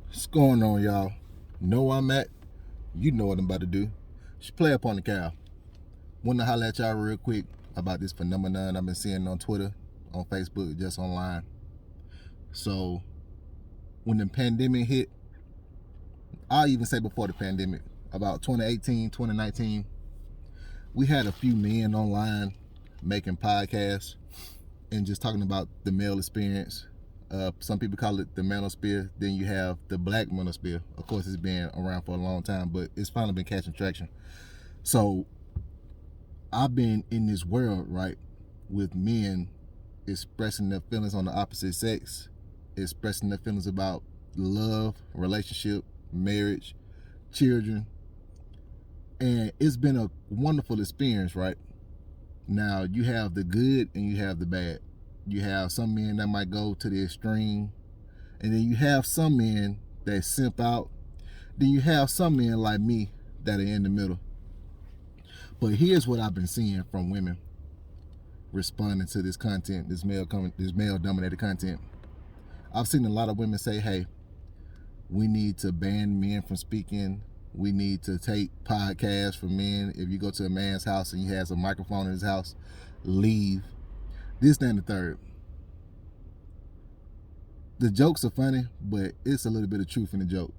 What's going on, y'all? Know where I'm at? You know what I'm about to do. Just play up on the cow. Want to holler at y'all real quick about this phenomenon I've been seeing on Twitter, on Facebook, just online. So, when the pandemic hit, I'll even say before the pandemic, about 2018, 2019, we had a few men online making podcasts and just talking about the male experience. Some people call it the manosphere. Then you have the black manosphere. Of course, it's been around for a long time, but it's finally been catching traction. So I've been in this world, right, with men expressing their feelings on the opposite sex, expressing their feelings about love, relationship, marriage, children. And it's been a wonderful experience, right? Now, you have the good and you have the bad. You have some men that might go to the extreme, and then you have some men that simp out. Then you have some men like me that are in the middle. But here's what I've been seeing from women responding to this content, this male dominated content. I've seen a lot of women say, hey, we need to ban men from speaking. We need to take podcasts from men. If you go to a man's house and he has a microphone in his house, leave. This, that, and the third. The jokes are funny, but it's a little bit of truth in the joke.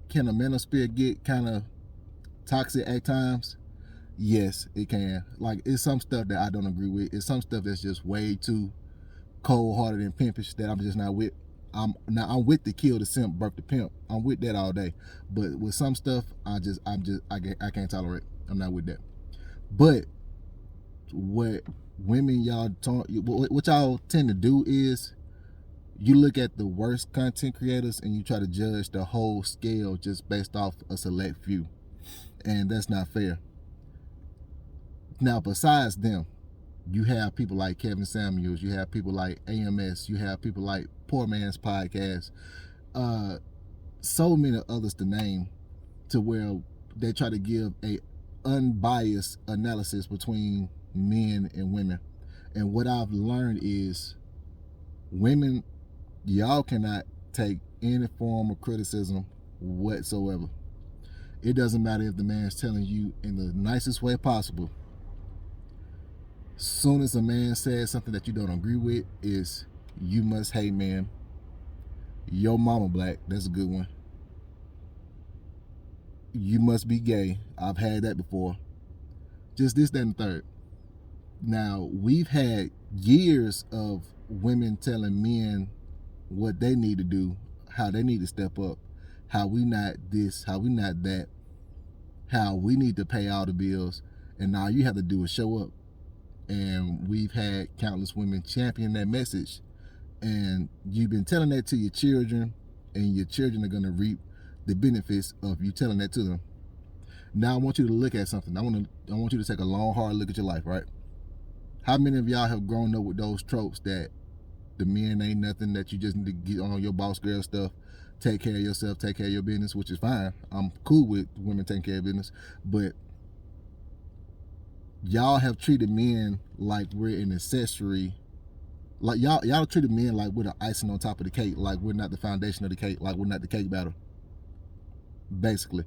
Can a manosphere get kind of toxic at times? Yes, it can. Like, it's some stuff that I don't agree with. It's some stuff that's just way too cold-hearted and pimpish that I'm just not with. I'm with the kill the simp, birth the pimp. I'm with that all day. But with some stuff, I can't tolerate. I'm not with that. But what what y'all tend to do is you look at the worst content creators and you try to judge the whole scale just based off a select few. And that's not fair. Now, besides them, you have people like Kevin Samuels, you have people like AMS, you have people like Poor Man's Podcast, so many others to name, to where they try to give a unbiased analysis between men and women. And what I've learned is women, y'all cannot take any form of criticism whatsoever. It doesn't matter if the man's telling you in the nicest way possible. Soon as a man says something that you don't agree with, is you must hate men. Your mama black, that's a good one. You must be gay. I've had that before. Just this, that, and the third. Now, we've had years of women telling men what they need to do, how they need to step up, how we not this, how we not that, how we need to pay all the bills, and now you have to do is show up. And we've had countless women champion that message, and you've been telling that to your children, and your children are going to reap the benefits of you telling that to them. Now I want you to look at something. I want you to take a long, hard look at your life, right? How many of y'all have grown up with those tropes that the men ain't nothing, that you just need to get on your boss girl stuff, take care of yourself, take care of your business, which is fine. I'm cool with women taking care of business, but y'all have treated men like we're an accessory. Like y'all treated men like we're the icing on top of the cake, like we're not the foundation of the cake, like we're not the cake batter. Basically,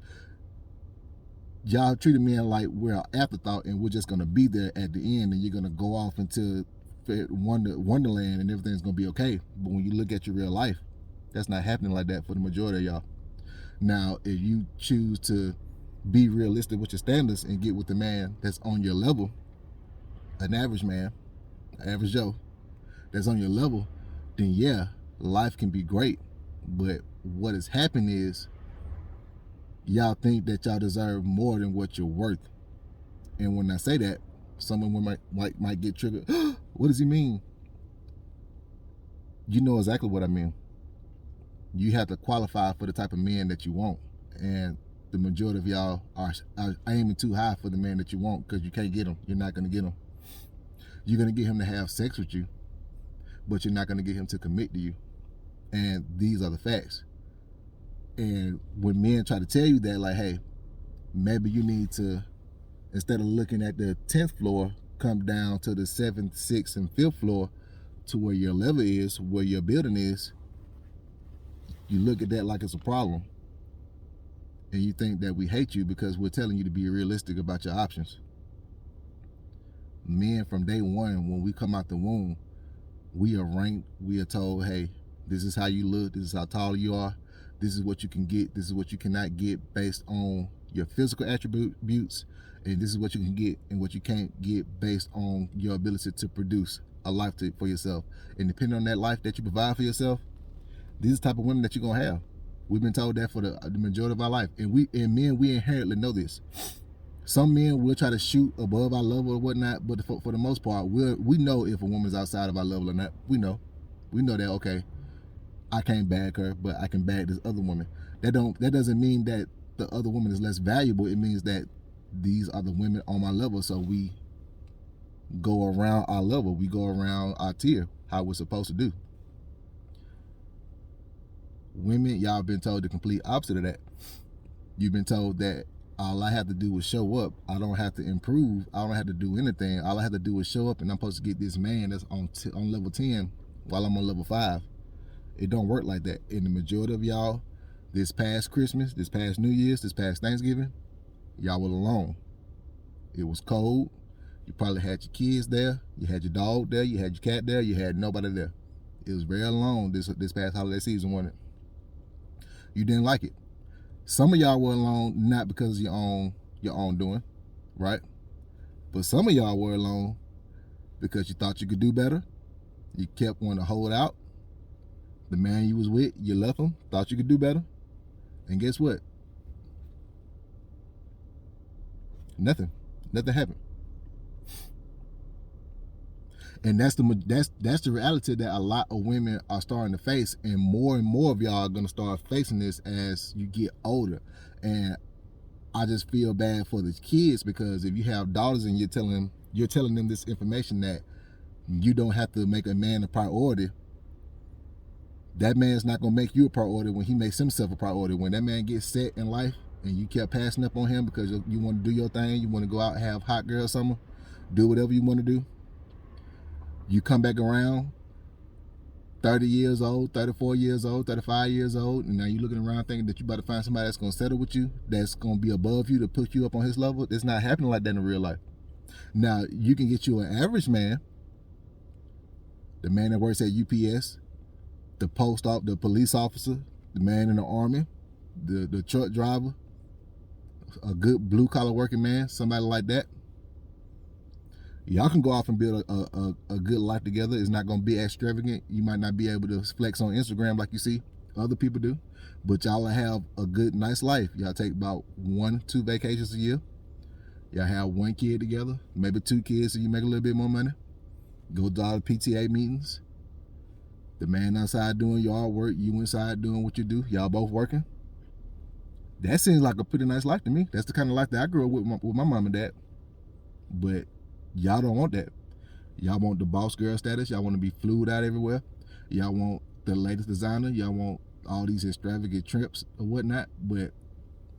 y'all treated men like we're an afterthought and we're just gonna be there at the end, and you're gonna go off into Wonderland and everything's gonna be okay. But when you look at your real life, that's not happening like that for the majority of y'all. Now, if you choose to be realistic with your standards and get with the man that's on your level, an average man, an average Joe, that's on your level, then yeah, life can be great. But what has happened is y'all think that y'all deserve more than what you're worth. And when I say that, someone might get triggered. What does he mean? You know exactly what I mean. You have to qualify for the type of men that you want. And the majority of y'all are aiming too high for the man that you want, because you can't get him. You're not going to get him. You're going to get him to have sex with you, but you're not going to get him to commit to you. And these are the facts. And when men try to tell you that, like, hey, maybe you need to, instead of looking at the 10th floor, come down to the 7th, 6th, and 5th floor to where your level is, where your building is, you look at that like it's a problem, and you think that we hate you because we're telling you to be realistic about your options. Men, from day one, when we come out the womb, we are ranked, we are told, hey, this is how you look, this is how tall you are, this is what you can get, this is what you cannot get based on your physical attributes, and this is what you can get and what you can't get based on your ability to produce a life for yourself. And depending on that life that you provide for yourself, these are the type of women that you're gonna have. We've been told that for the majority of our life, and men, we inherently know this. Some men will try to shoot above our level or whatnot, but for the most part, we know if a woman's outside of our level or not. We know that, okay, I can't bag her, but I can bag this other woman. That doesn't mean that the other woman is less valuable. It means that these are the women on my level, so we go around our level, we go around our tier, how we're supposed to do. Women, y'all been told the complete opposite of that. You've been told that all I have to do is show up. I don't have to improve. I don't have to do anything. All I have to do is show up, and I'm supposed to get this man that's on level 10 while I'm on level 5. It don't work like that. And the majority of y'all, this past Christmas, this past New Year's, this past Thanksgiving, y'all were alone. It was cold. You probably had your kids there. You had your dog there. You had your cat there. You had nobody there. It was very alone this past holiday season, wasn't it? You didn't like it. Some of y'all were alone not because of your own doing, right? But some of y'all were alone because you thought you could do better. You kept wanting to hold out. The man you was with, you left him, thought you could do better. And guess what? Nothing happened. And that's the reality that a lot of women are starting to face, and more of y'all are gonna start facing this as you get older. And I just feel bad for the kids, because if you have daughters and you're telling them this information that you don't have to make a man a priority, that man's not gonna make you a priority when he makes himself a priority. When that man gets set in life and you kept passing up on him because you want to do your thing, you want to go out and have hot girl summer, do whatever you want to do. You come back around 30 years old, 34 years old, 35 years old, and now you're looking around thinking that you about to find somebody that's going to settle with you, that's going to be above you, to put you up on his level. It's not happening like that in real life. Now, you can get you an average man, the man that works at UPS, the the police officer, the man in the army, the truck driver, a good blue-collar working man, somebody like that. Y'all can go off and build a good life together. It's not going to be extravagant. You might not be able to flex on Instagram like you see other people do, but y'all will have a good, nice life. Y'all take about 1-2 vacations a year. Y'all have 1 kid together, maybe 2 kids, so you make a little bit more money. Go to all the PTA meetings. The man outside doing yard work, you inside doing what you do. Y'all both working. That seems like a pretty nice life to me. That's the kind of life that I grew up with my mom and dad. But y'all don't want that. Y'all want the boss girl status. Y'all want to be flued out everywhere. Y'all want the latest designer. Y'all want all these extravagant trips or whatnot. But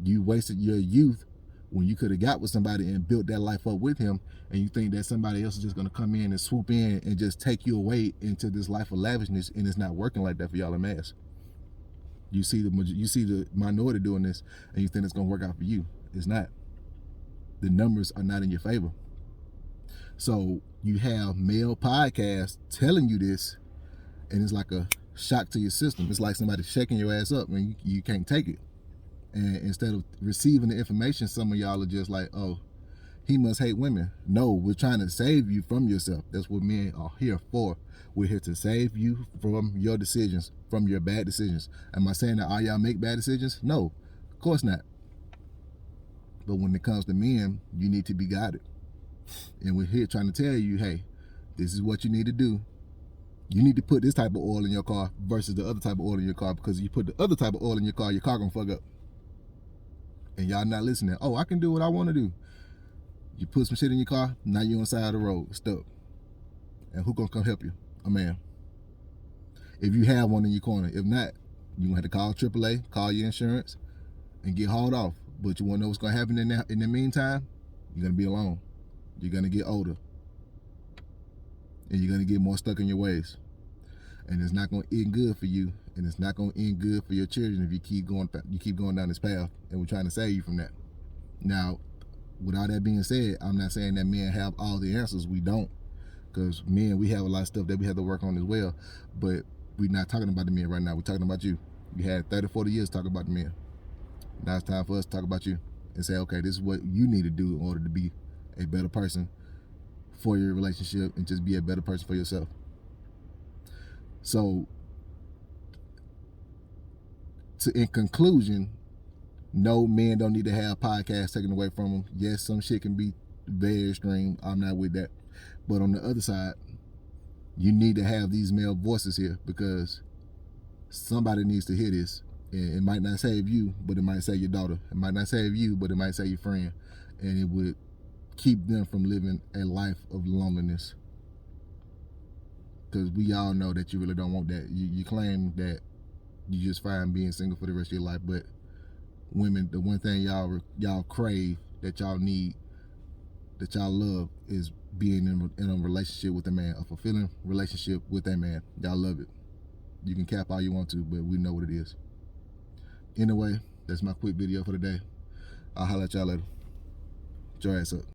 you wasted your youth when you could have got with somebody and built that life up with him, and you think that somebody else is just going to come in and swoop in and just take you away into this life of lavishness, and it's not working like that for y'all in mass. You see the minority doing this, and you think it's going to work out for you. It's not. The numbers are not in your favor. So you have male podcasts telling you this, and it's like a shock to your system. It's like somebody shaking your ass up, and you can't take it. And instead of receiving the information, some of y'all are just like, oh, he must hate women. No, we're trying to save you from yourself. That's what men are here for. We're here to save you from your decisions, from your bad decisions. Am I saying that all y'all make bad decisions? No, of course not. But when it comes to men, you need to be guided. And we're here trying to tell you, hey, this is what you need to do. You need to put this type of oil in your car versus the other type of oil in your car, because if you put the other type of oil in your car gonna fuck up. And y'all not listening. Oh, I can do what I want to do. You put some shit in your car, now you're on the side of the road, stuck. And who gonna come help you? A man. If you have one in your corner. If not, you're gonna have to call AAA, call your insurance, and get hauled off. But you wanna know what's gonna happen in the meantime? You're gonna be alone. You're gonna get older. And you're gonna get more stuck in your ways. And it's not gonna end good for you and it's not going to end good for your children if you keep going down this path, and we're trying to save you from that. Now, with all that being said, I'm not saying that men have all the answers. We don't, because men, we have a lot of stuff that we have to work on as well, but we're not talking about the men right now. We're talking about you. You had 30, 40 years to talk about the men. Now it's time for us to talk about you and say, okay, this is what you need to do in order to be a better person for your relationship and just be a better person for yourself. So, in conclusion, no, men don't need to have podcasts taken away from them. Yes, some shit can be very extreme. I'm not with that. But on the other side, you need to have these male voices here, because somebody needs to hear this. And it might not save you, but it might save your daughter. It might not save you, but it might save your friend. And it would keep them from living a life of loneliness. Because we all know that you really don't want that. You claim that you just fine being single for the rest of your life, but women, the one thing y'all crave, that y'all need, that y'all love, is being in a relationship with a man, a fulfilling relationship with that man. Y'all love it. You can cap all you want to, but we know what it is. Anyway, that's my quick video for today. I'll holler at y'all later. Get your ass up.